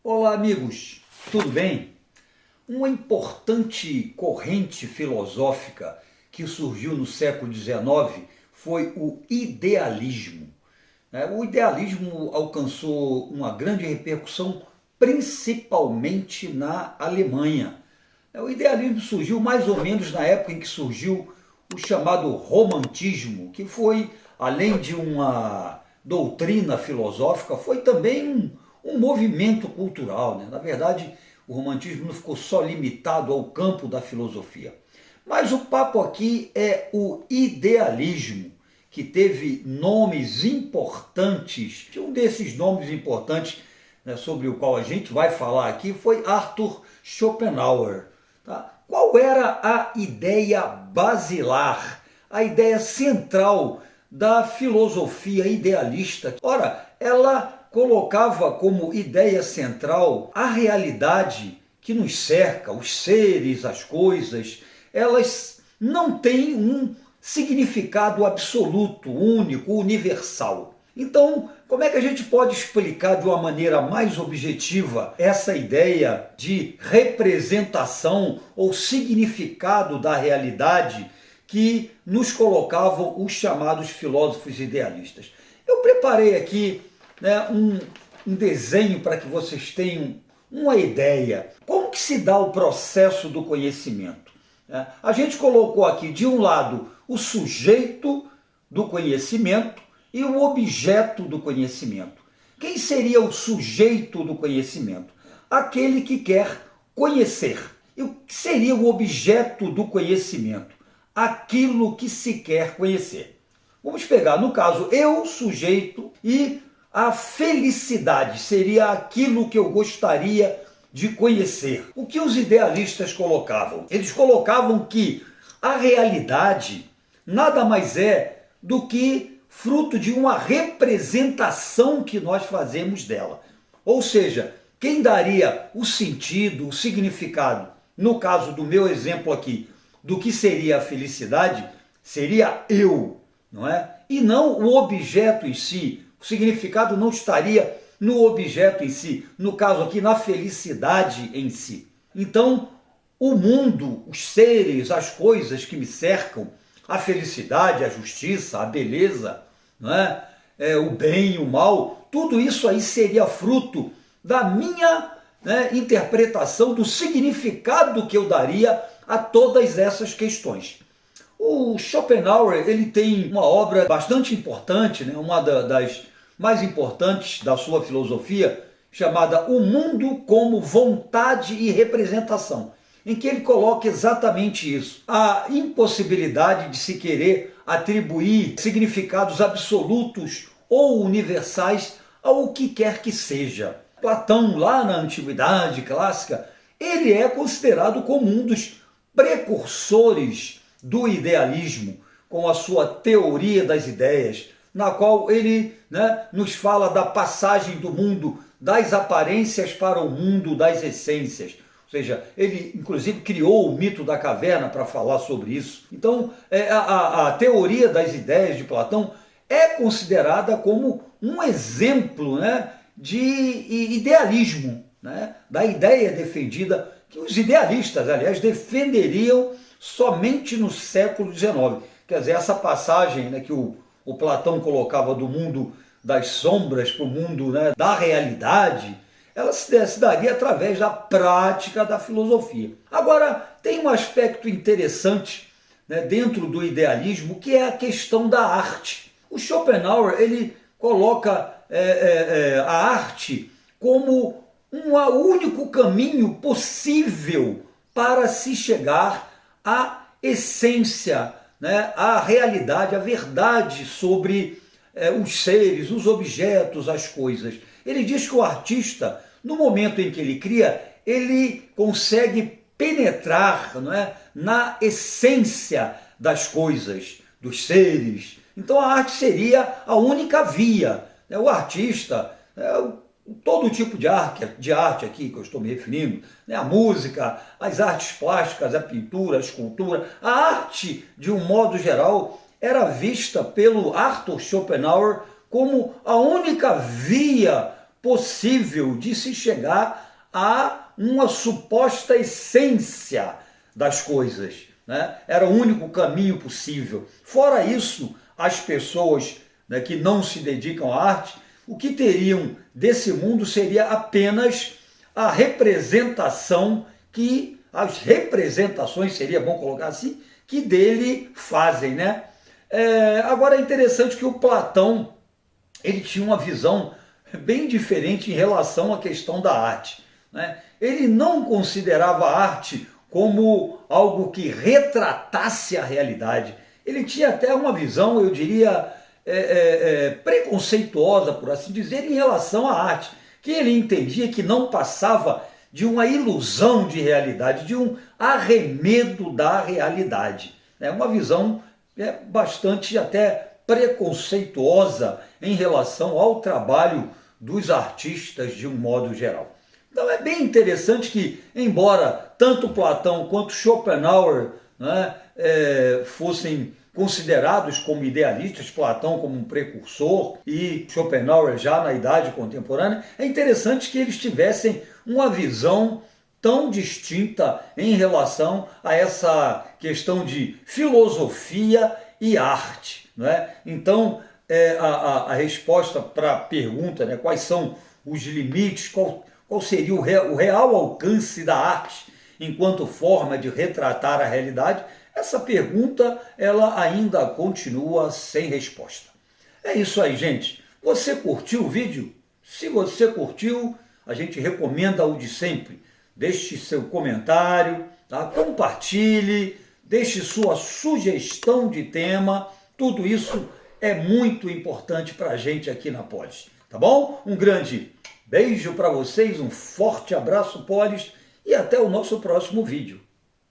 Olá, amigos, tudo bem? Uma importante corrente filosófica que surgiu no século XIX foi o idealismo. O idealismo alcançou uma grande repercussão, principalmente na Alemanha. O idealismo surgiu mais ou menos na época em que surgiu o chamado romantismo, que foi, além de uma doutrina filosófica, foi também um movimento cultural, né? Na verdade, o romantismo não ficou só limitado ao campo da filosofia. Mas o papo aqui é o idealismo, que teve nomes importantes. Um desses nomes importantes, né, sobre o qual a gente vai falar aqui foi Arthur Schopenhauer. Tá? Qual era a ideia basilar, a ideia central da filosofia idealista? Ora, ela colocava como ideia central a realidade que nos cerca, os seres, as coisas. Elas não têm um significado absoluto, único, universal. Então, como é que a gente pode explicar de uma maneira mais objetiva essa ideia de representação ou significado da realidade que nos colocavam os chamados filósofos idealistas? Eu preparei aqui, né, um desenho para que vocês tenham uma ideia. Como que se dá o processo do conhecimento? A gente colocou aqui, de um lado, o sujeito do conhecimento e o objeto do conhecimento. Quem seria o sujeito do conhecimento? Aquele que quer conhecer. E o que seria o objeto do conhecimento? Aquilo que se quer conhecer. Vamos pegar, no caso, eu, sujeito, e a felicidade seria aquilo que eu gostaria de conhecer. O que os idealistas colocavam? Eles colocavam que a realidade nada mais é do que fruto de uma representação que nós fazemos dela. Ou seja, quem daria o sentido, o significado, no caso do meu exemplo aqui, do que seria a felicidade, seria eu, não é? E não o objeto em si. O significado não estaria no objeto em si, no caso aqui, na felicidade em si. Então, o mundo, os seres, as coisas que me cercam, a felicidade, a justiça, a beleza, não é? O bem, o mal, tudo isso aí seria fruto da minha, né, interpretação do significado que eu daria a todas essas questões. O Schopenhauer, ele tem uma obra bastante importante, né, uma das mais importantes da sua filosofia, chamada O Mundo como Vontade e Representação, em que ele coloca exatamente isso, a impossibilidade de se querer atribuir significados absolutos ou universais ao que quer que seja. Platão, lá na Antiguidade Clássica, ele é considerado como um dos precursores do idealismo, com a sua teoria das ideias, na qual ele, né, nos fala da passagem do mundo das aparências para o mundo das essências. Ou seja, ele inclusive criou o mito da caverna para falar sobre isso. Então, a teoria das ideias de Platão é considerada como um exemplo, né, de idealismo, né, da ideia defendida, que os idealistas, aliás, defenderiam somente no século XIX. Quer dizer, essa passagem, né, que o Platão colocava do mundo das sombras para o mundo, né, da realidade, ela se daria através da prática da filosofia. Agora, tem um aspecto interessante, né, dentro do idealismo, que é a questão da arte. O Schopenhauer, ele coloca a arte como um único caminho possível para se chegar à essência, né, à realidade, à verdade sobre os seres, os objetos, as coisas. Ele diz que o artista, no momento em que ele cria, ele consegue penetrar, não é, na essência das coisas, dos seres. Então a arte seria a única via. O artista, todo tipo de arte aqui que eu estou me referindo, né, a música, as artes plásticas, a pintura, a escultura, a arte, de um modo geral, era vista pelo Arthur Schopenhauer como a única via possível de se chegar a uma suposta essência das coisas, né? Era o único caminho possível. Fora isso, as pessoas, né, que não se dedicam à arte, o que teriam desse mundo seria apenas a representação que, as representações, seria bom colocar assim, que dele fazem, né? Agora é interessante que o Platão, ele tinha uma visão bem diferente em relação à questão da arte, né? Ele não considerava a arte como algo que retratasse a realidade. Ele tinha até uma visão, eu diria, preconceituosa, por assim dizer, em relação à arte, que ele entendia que não passava de uma ilusão de realidade, de um arremedo da realidade. É uma visão bastante até preconceituosa em relação ao trabalho dos artistas de um modo geral. Então é bem interessante que, embora tanto Platão quanto Schopenhauer, né, fossem considerados como idealistas, Platão como um precursor e Schopenhauer já na idade contemporânea, é interessante que eles tivessem uma visão tão distinta em relação a essa questão de filosofia e arte, né? Então, a resposta para a pergunta, né, quais são os limites, qual seria o real alcance da arte enquanto forma de retratar a realidade, essa pergunta ela ainda continua sem resposta. É isso aí, gente. Você curtiu o vídeo? Se você curtiu, a gente recomenda o de sempre. Deixe seu comentário, tá? Compartilhe, deixe sua sugestão de tema. Tudo isso é muito importante para a gente aqui na Polis, tá bom? Um grande beijo para vocês, um forte abraço, Polis, e até o nosso próximo vídeo.